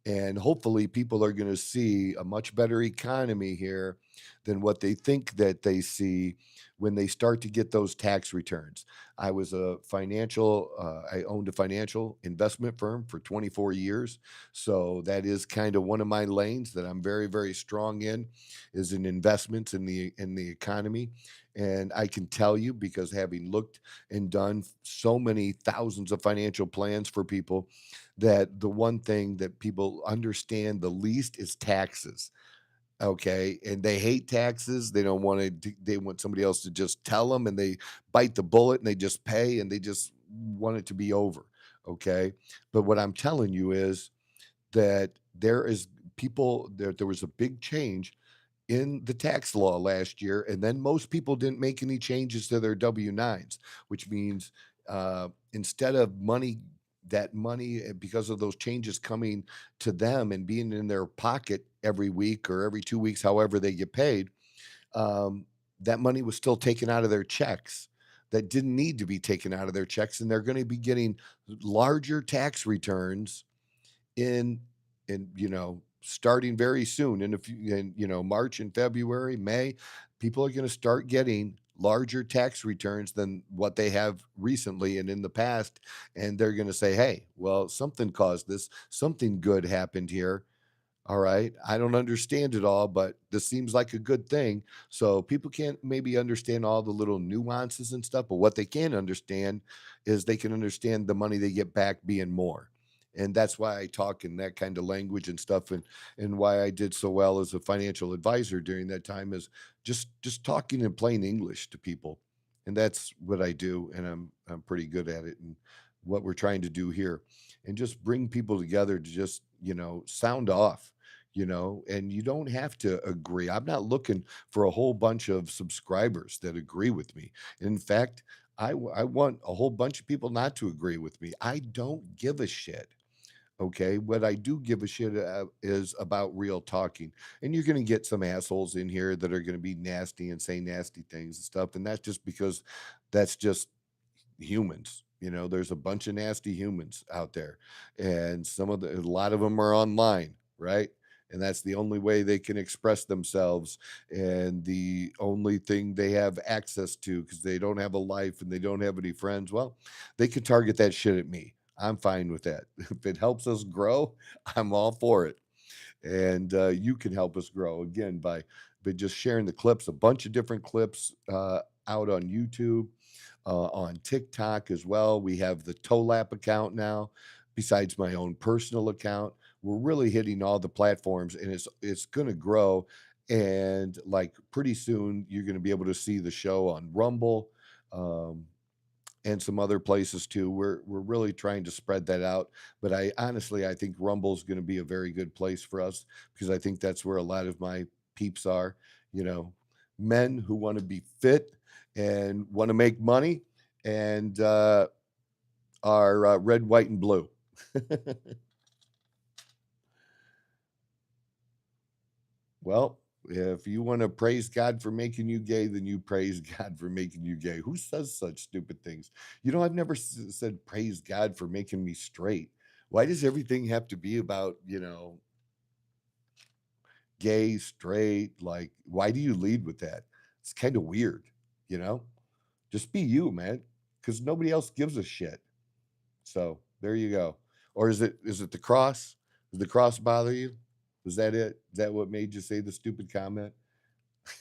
And hopefully people are going to see a much better economy here than what they think that they see when they start to get those tax returns. I owned a financial investment firm for 24 years. So that is kind of one of my lanes that I'm very, very strong in, is in investments in the economy. And I can tell you, because having looked and done so many thousands of financial plans for people, that the one thing that people understand the least is taxes. Okay, and they hate taxes. They don't want to. They want somebody else to just tell them, and they bite the bullet and they just pay, and they just want it to be over. Okay, but what I'm telling you is that there was a big change in the tax law last year, and then most people didn't make any changes to their W-9s, which means instead of money, because of those changes coming to them and being in their pocket every week or every 2 weeks, however they get paid, um, that money was still taken out of their checks that didn't need to be taken out of their checks, and they're going to be getting larger tax returns in starting very soon in a few in March and February, May. People are going to start getting larger tax returns than what they have recently and in the past, and they're going to say, hey, well, something caused this, something good happened here. All right. I don't understand it all, but this seems like a good thing. So people can't maybe understand all the little nuances and stuff, but what they can understand is they can understand the money they get back being more. And that's why I talk in that kind of language and stuff, and why I did so well as a financial advisor during that time is just talking in plain English to people. And that's what I do, and I'm pretty good at it, and what we're trying to do here, and just bring people together to just, sound off, and you don't have to agree. I'm not looking for a whole bunch of subscribers that agree with me. In fact, I want a whole bunch of people not to agree with me. I don't give a shit. Okay. What I do give a shit is about real talking. And you're going to get some assholes in here that are going to be nasty and say nasty things and stuff. And that's just because that's just humans. There's a bunch of nasty humans out there, and a lot of them are online, right? And that's the only way they can express themselves, and the only thing they have access to, because they don't have a life and they don't have any friends. Well, they can target that shit at me. I'm fine with that. If it helps us grow, I'm all for it. And you can help us grow again by just sharing the clips, a bunch of different clips out on YouTube, on TikTok as well. We have the TOLAP account now, besides my own personal account. We're really hitting all the platforms, and it's going to grow. And like pretty soon, you're going to be able to see the show on Rumble. And some other places too. We're really trying to spread that out. But I think Rumble is going to be a very good place for us, because I think that's where a lot of my peeps are. You know, men who want to be fit and want to make money, and are red, white, and blue. Well, if you want to praise God for making you gay, then you praise God for making you gay. Who says such stupid things? I've never said praise God for making me straight. Why does everything have to be about, gay, straight? Like, why do you lead with that? It's kind of weird, you know? Just be you, man, because nobody else gives a shit. So there you go. Or is it the cross? Does the cross bother you? Was that it? Is that what made you say the stupid comment?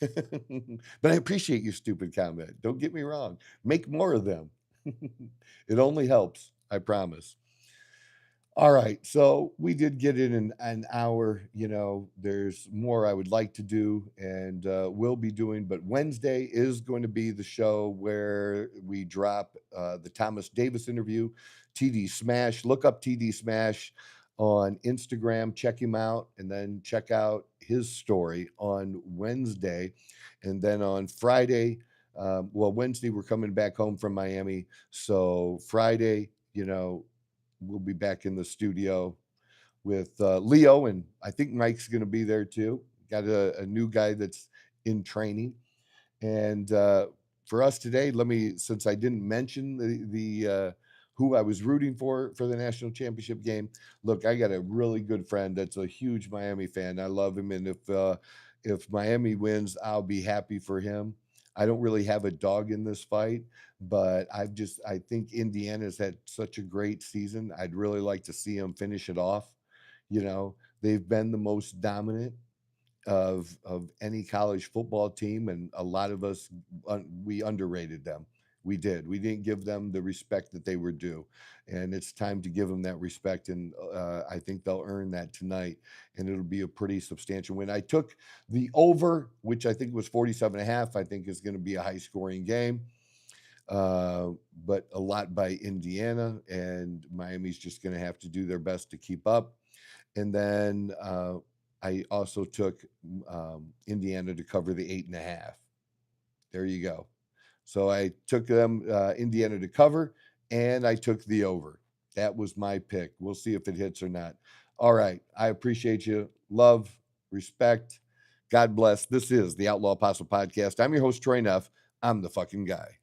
But I appreciate your stupid comment. Don't get me wrong. Make more of them. It only helps, I promise. All right. So we did get in an hour. There's more I would like to do, and will be doing, but Wednesday is going to be the show where we drop the Thomas Davis interview, TD Smash. Look up TD Smash on Instagram, check him out, and then check out his story on Wednesday. And then on Friday, Wednesday, we're coming back home from Miami. So Friday, we'll be back in the studio with Leo, and I think Mike's going to be there too. Got a new guy that's in training. And for us today, since I didn't mention the who I was rooting for the national championship game. Look, I got a really good friend that's a huge Miami fan. I love him, and if Miami wins, I'll be happy for him. I don't really have a dog in this fight, but I think Indiana's had such a great season. I'd really like to see them finish it off. You know, they've been the most dominant of any college football team, and a lot of us we underrated them. We did. We didn't give them the respect that they were due, and it's time to give them that respect. And I think they'll earn that tonight, and it'll be a pretty substantial win. I took the over, which I think was 47 and a half. I think is going to be a high scoring game, but a lot by Indiana, and Miami's just going to have to do their best to keep up. And then I also took Indiana to cover the 8.5. There you go. So I took them Indiana to cover, and I took the over. That was my pick. We'll see if it hits or not. All right. I appreciate you. Love, respect. God bless. This is the Outlaw Apostle Podcast. I'm your host, Troy Neff. I'm the fucking guy.